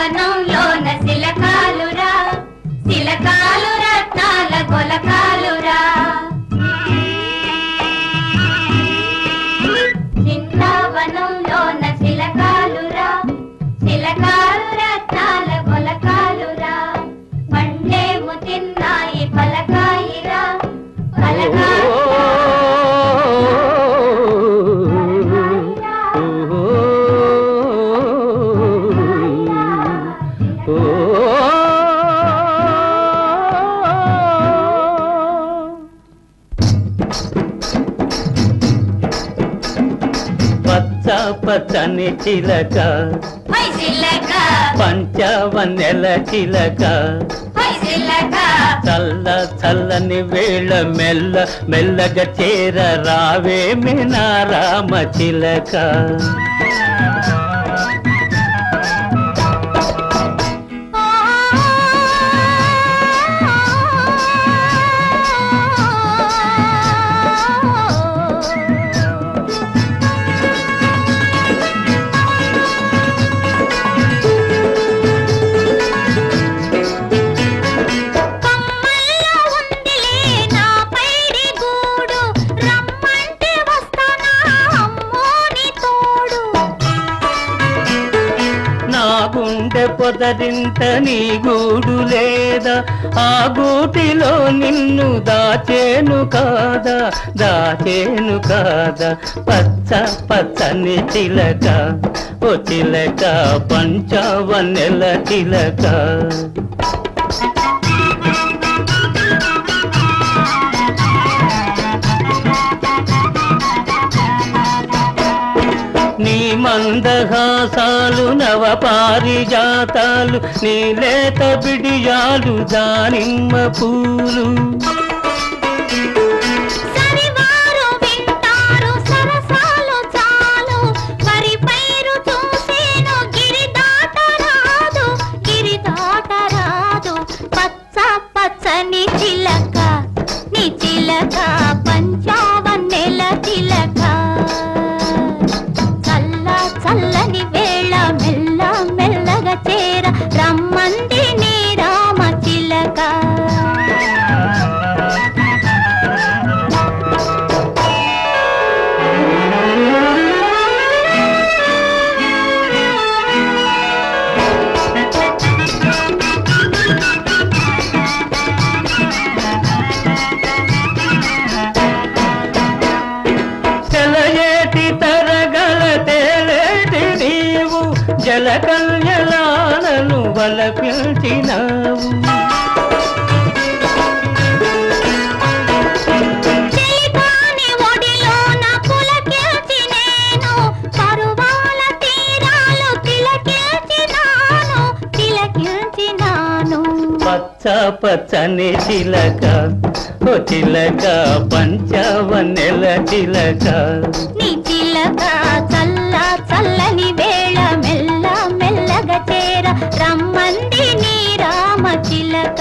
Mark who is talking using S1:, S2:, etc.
S1: బృందావనంలోన శిలకాలురా శిలకాలు రత్నాల గొలకాలురా బృందావనంలోన శిలకాలురా శిలకాలు రత్నాల గొలకాలురా పండేము తిన్నాయి పలకాయిరా పలకాయి
S2: పచ్చని చిలక పంచవన్నెల చిలక చల్ల చల్లని వేళ మెల్ల మెల్లగా చేర రావేమి నా రామ చిలక పొదరింట నీ గూడు లేదా ఆ గూటిలో నిన్ను దాచేను కాదా దాచేను కాదా పచ్చ పచ్చని చిలక ఓ చిలక పంచవన్నెల చిలక నీ మందహాసాలు నవ పారిజాతాలు నీ లేత బిడియాలు దానిమ్మ పూలు
S1: పచ్చ పచ్చని చిలక నీ చిలక పంచవన్నెల చిలక చల్లని వేళ మెల్ల మెల్లగా చేర రమ్మంది నీ రామ చిలక
S2: జల కల్యలాలను వలపించినావు పచ్చ పచ్చని చిలక ఓ చిలక పంచవన్నెల చిలక
S1: నీ చిలక చల్లని వేళ మెల్ల మెల్లగా చేర రమ్మంది నీ రామ చిలక